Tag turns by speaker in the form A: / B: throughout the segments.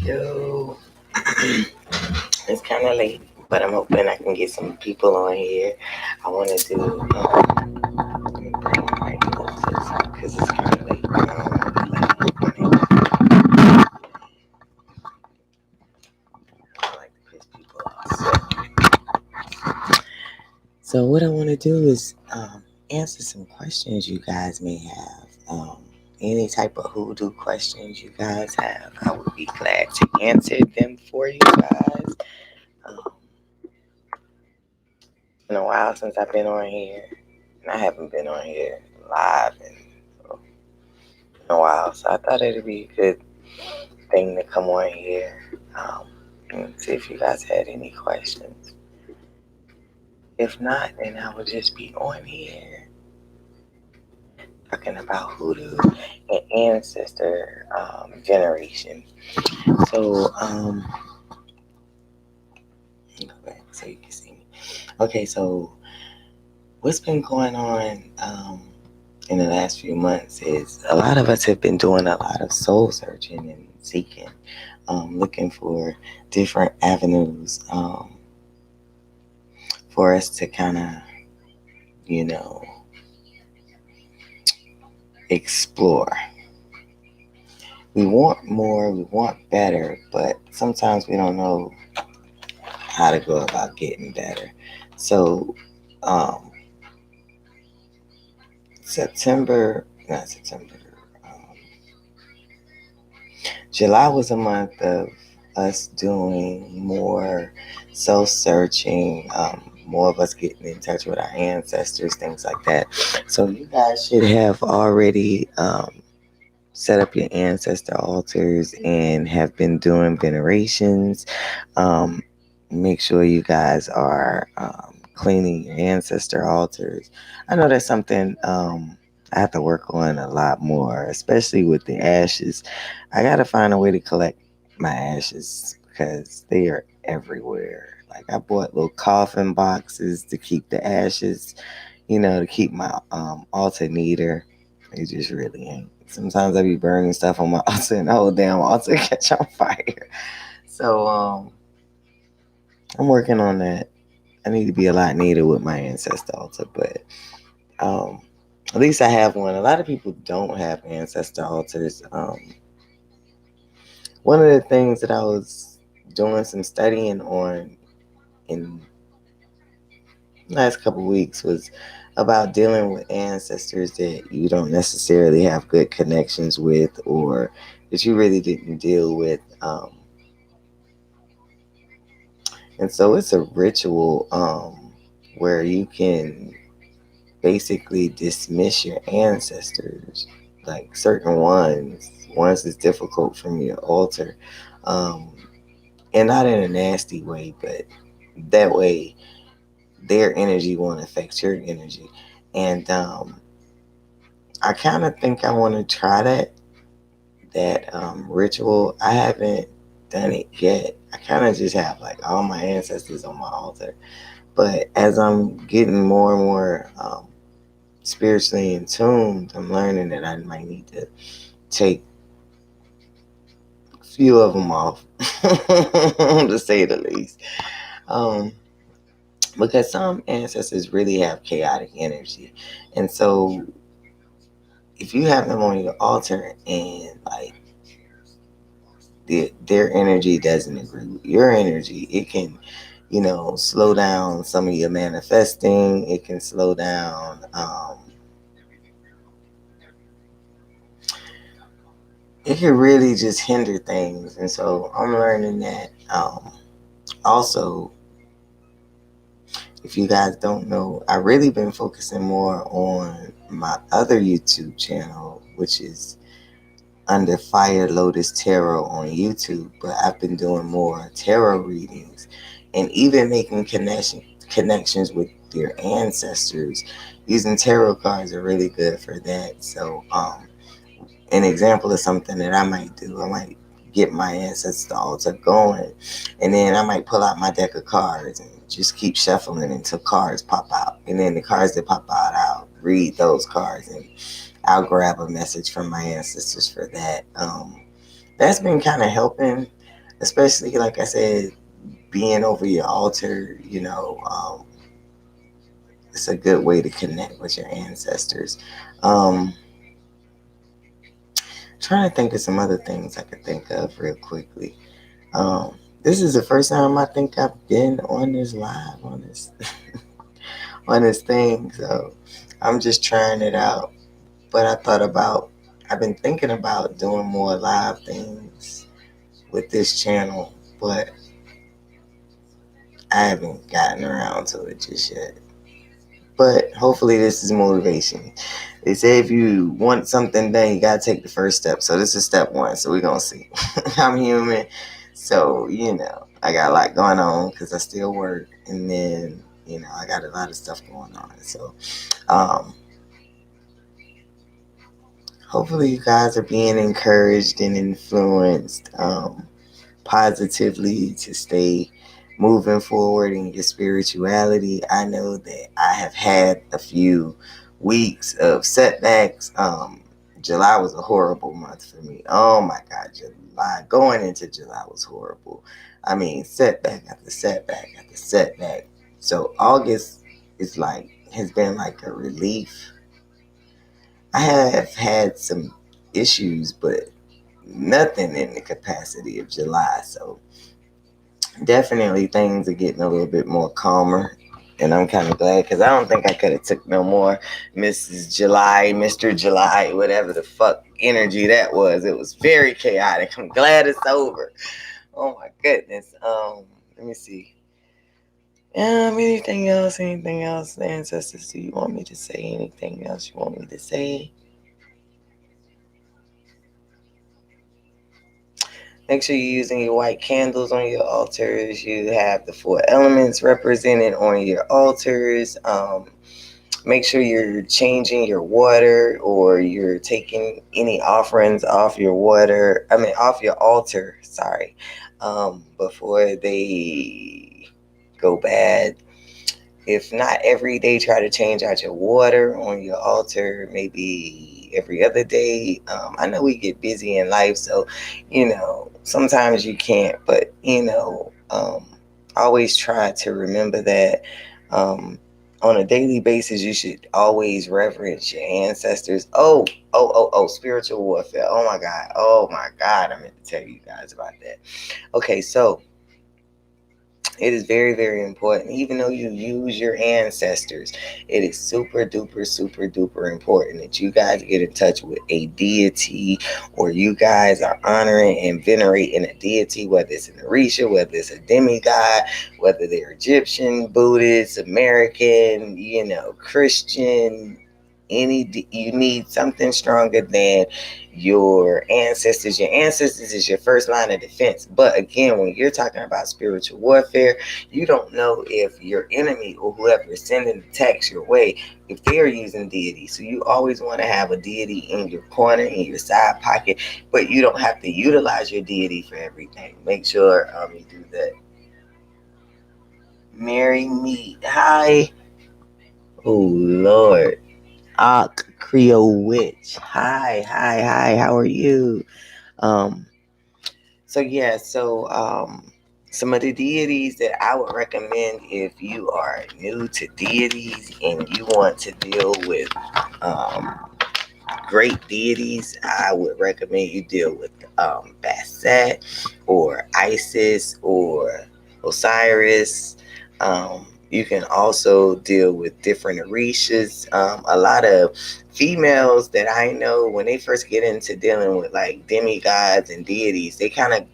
A: Yo, it's kind of late, but I'm hoping I can get some people on here. I want to do, let me bring my mic closer because it's kind of late. And I don't want to let I don't like to piss people off. So what I want to do is answer some questions you guys may have. Any type of hoodoo questions you guys have, I would be glad to answer them for you guys. Um, it's been a while since I've been on here, and I haven't been on here live in a while, so I thought it'd be a good thing to come on here and see if you guys had any questions. If not, then I would just be on here talking about hoodoo and ancestor veneration. So, go back so you can see me. Okay, so what's been going on in the last few months is a lot of us have been doing a lot of soul searching and seeking, looking for different avenues for us to kind of, you know, explore. We want more, we want better, but sometimes we don't know how to go about getting better. So, um, not September, um, July was a month of us doing more soul searching, more of us getting in touch with our ancestors, things like that. So, you guys should have already set up your ancestor altars and have been doing venerations. Um, Make sure you guys are cleaning your ancestor altars. I know that's something I have to work on a lot more, especially with the ashes. I got to find a way to collect my ashes because they are everywhere. Like I bought little coffin boxes to keep the ashes, to keep my altar neater. It just really ain't. Sometimes I be burning stuff on my altar and the whole damn altar catch on fire. So I'm working on that. I need to be a lot neater with my ancestor altar, but um, at least I have one. A lot of people don't have ancestor altars. One of the things that I was doing some studying on in the last couple weeks was about dealing with ancestors that you don't necessarily have good connections with or that you really didn't deal with. And so it's a ritual where you can basically dismiss your ancestors, like certain ones is difficult from your altar, um, and not in a nasty way, but that way their energy won't affect your energy. And I kind of think I want to try that ritual. I haven't done it yet. I kind of just have like all my ancestors on my altar. But as I'm getting more and more spiritually in tune, I'm learning that I might need to take a few of them off, to say the least. Um, because some ancestors really have chaotic energy. And so if you have them on your altar and like their energy doesn't agree with your energy, it can, slow down some of your manifesting. It can slow down. It can really just hinder things, and so I'm learning that. Also, if you guys don't know, I've really been focusing more on my other YouTube channel, which is under Fire Lotus Tarot on YouTube, but I've been doing more tarot readings and even making connections with your ancestors. Using tarot cards are really good for that. So, an example of something that I might do, I might get my ancestor altar going, and then I might pull out my deck of cards and just keep shuffling until cards pop out. And then the cards that pop out, I'll read those cards and I'll grab a message from my ancestors for that. That's been kind of helping, especially like I said, being over your altar. It's a good way to connect with your ancestors. Um, Trying to think of some other things I could think of real quickly. This is the first time I think I've been on this live on this on this thing, so I'm just trying it out. But I've been thinking about doing more live things with this channel, but I haven't gotten around to it just yet. But hopefully this is motivation. They say if you want something done, you gotta take the first step. So this is step one. So we're gonna see. I'm human, so I got a lot going on because I still work, and then I got a lot of stuff going on. So um, hopefully you guys are being encouraged and influenced. Positively to stay moving forward in your spirituality. I know that I have had a few weeks of setbacks. July was a horrible month for me. Oh my God, July, going into July was horrible. I mean, setback after setback after setback. So August has been like a relief. I have had some issues, but nothing in the capacity of July. So definitely things are getting a little bit more calmer, and I'm kind of glad because I don't think I could have took no more Mrs. July, Mr. July, whatever the fuck energy that was. It was very chaotic. I'm glad it's over. Oh my goodness. Let me see. Anything else, ancestors? Do you want me to say anything else you want me to say? Make sure you're using your white candles on your altars. You have the four elements represented on your altars. Make sure you're changing your water, or you're taking any offerings off your off your altar, sorry, before they go bad. If not every day, try to change out your water on your altar, maybe every other day. I know we get busy in life, so sometimes you can't, but always try to remember that on a daily basis you should always reverence your ancestors. Oh, spiritual warfare. Oh my God, I meant to tell you guys about that. Okay, so it is very, very important. Even though you use your ancestors, it is super duper, super duper important that you guys get in touch with a deity, or you guys are honoring and venerating a deity, whether it's an Orisha, whether it's a demigod, whether they're Egyptian, Buddhist, American, Christian. You need something stronger than your ancestors. Your ancestors is your first line of defense. But again, when you're talking about spiritual warfare, you don't know if your enemy or whoever is sending the text your way, if they're using deity. So you always want to have a deity in your corner, in your side pocket, but you don't have to utilize your deity for everything. Make sure you do that. Marry me. Hi. Oh Lord. Ak Creole Witch. Hi. How are you? Um, some of the deities that I would recommend if you are new to deities and you want to deal with great deities, I would recommend you deal with Bastet or Isis or Osiris. You can also deal with different Orishas. A lot of females that I know, when they first get into dealing with like demigods and deities, they kind of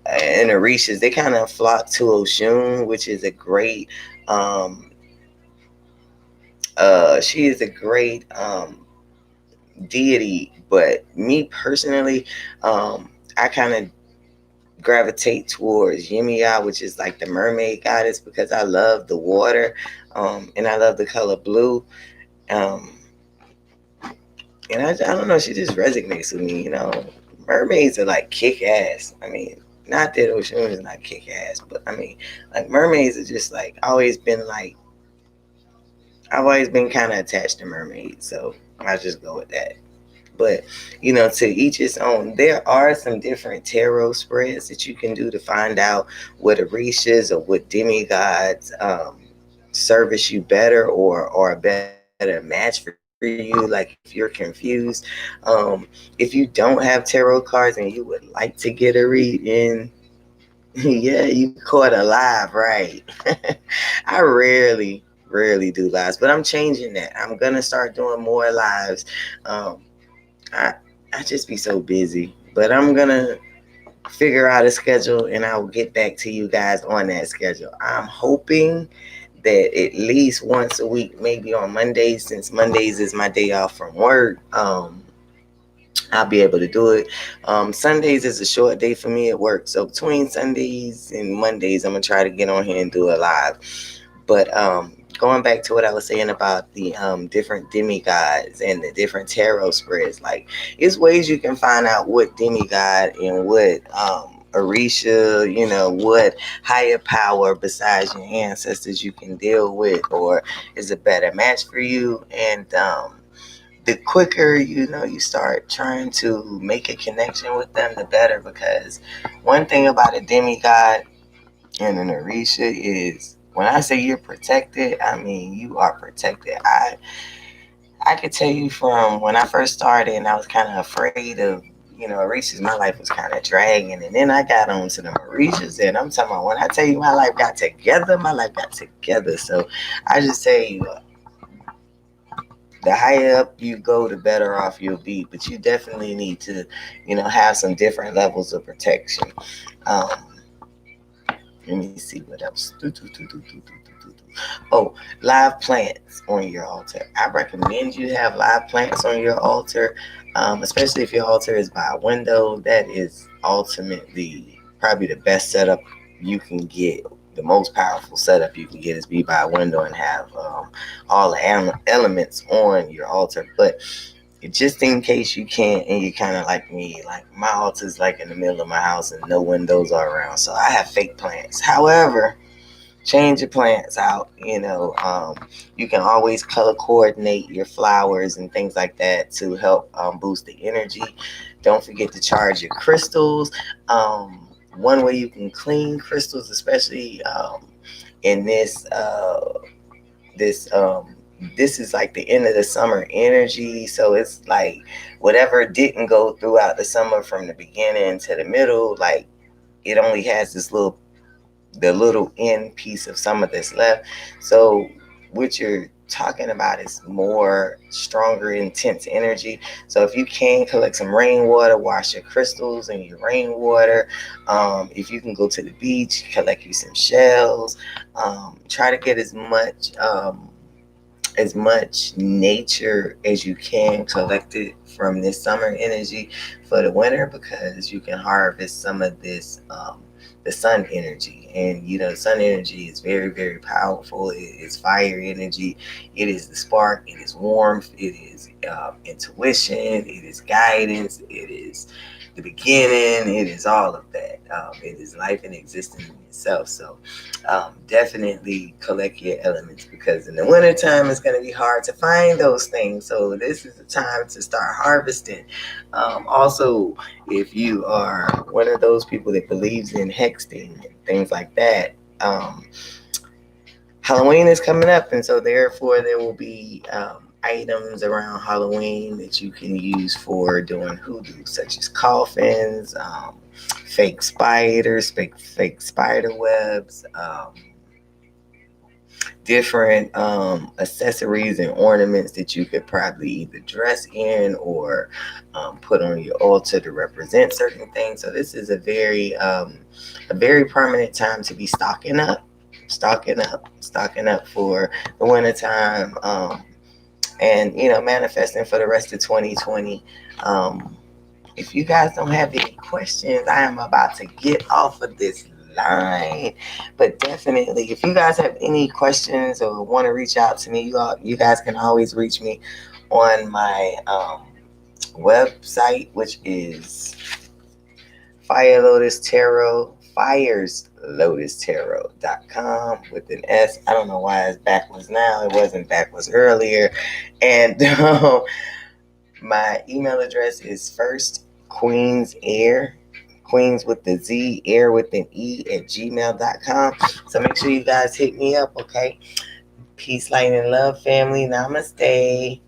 A: and Orishas, they kind of flock to Oshun, which is a great she is a great deity. But me personally, I kind of gravitate towards Yemiya, which is like the mermaid goddess, because I love the water, and I love the color blue. um, and I don't know, she just resonates with me. Mermaids are like kick ass. I mean, not that Ocean is not kick ass, but I mean, like mermaids are just like I've always been kind of attached to mermaids. So I just go with that. But to each his own. There are some different tarot spreads that you can do to find out what orishas or what demigods service you better or a better match for you. Like if you're confused, if you don't have tarot cards and you would like to get a reading, yeah, you caught a live, right? I rarely do lives, but I'm changing that. I'm gonna start doing more lives. Um, I I just be so busy, but I'm gonna figure out a schedule and I will get back to you guys on that schedule. I'm hoping that at least once a week, maybe on Mondays, since Mondays is my day off from work. I'll be able to do it. Sundays is a short day for me at work, so between Sundays and Mondays, I'm gonna try to get on here and do a live. But going back to what I was saying about the different demigods and the different tarot spreads, like it's ways you can find out what demigod and what Orisha, what higher power besides your ancestors you can deal with, or is a better match for you. And the quicker you start trying to make a connection with them, the better. Because one thing about a demigod and an Orisha is when I say you're protected, I mean you are protected. I could tell you from when I first started and I was kind of afraid of, Orishas, my life was kind of dragging. And then I got on to the Orishas, and I'm talking about when I tell you my life got together, my life got together. So I just tell you, the higher up you go, the better off you'll be. But you definitely need to, have some different levels of protection. Um, Let me see what else. Oh, live plants on your altar. I recommend you have live plants on your altar, especially if your altar is by a window. That is ultimately probably the best setup you can get. The most powerful setup you can get is be by a window and have all the elements on your altar. But just in case you can't and you're kind of like me, like my altar's like in the middle of my house and no windows are around, so I have fake plants. However, change your plants out. You can always color coordinate your flowers and things like that to help boost the energy. Don't forget to charge your crystals. One way you can clean crystals, especially in this is like the end of the summer energy, so it's like whatever didn't go throughout the summer from the beginning to the middle, like it only has the little end piece of some of this left. So what you're talking about is more stronger, intense energy. So if you can collect some rainwater, wash your crystals in your rainwater. If you can go to the beach, collect you some shells. Try to get as much nature as you can collected from this summer energy for the winter, because you can harvest some of this the sun energy. And the sun energy is very, very powerful. It is fire energy. It is the spark. It is warmth. It is intuition. It is guidance. It is the beginning. It is all of that. It is life and existence in itself. So definitely collect your elements, because in the wintertime it's going to be hard to find those things. So this is the time to start harvesting. Also, if you are one of those people that believes in hexing and things like that, Halloween is coming up, and so therefore there will be items around Halloween that you can use for doing hoodoo, such as coffins, fake spiders, fake spider webs, different accessories and ornaments that you could probably either dress in or put on your altar to represent certain things. So this is a very permanent time to be stocking up for the winter time, and manifesting for the rest of 2020. If you guys don't have any questions, I am about to get off of this line. But definitely, if you guys have any questions or want to reach out to me, you guys can always reach me on my website, which is Fire Lotus Tarot, fireslotustarot.com with an S. I don't know why it's backwards now. It wasn't backwards earlier. And my email address is first Queens Air, Queens with the Z, air with an E at gmail.com. So make sure you guys hit me up, okay? Peace, light, and love, family. Namaste.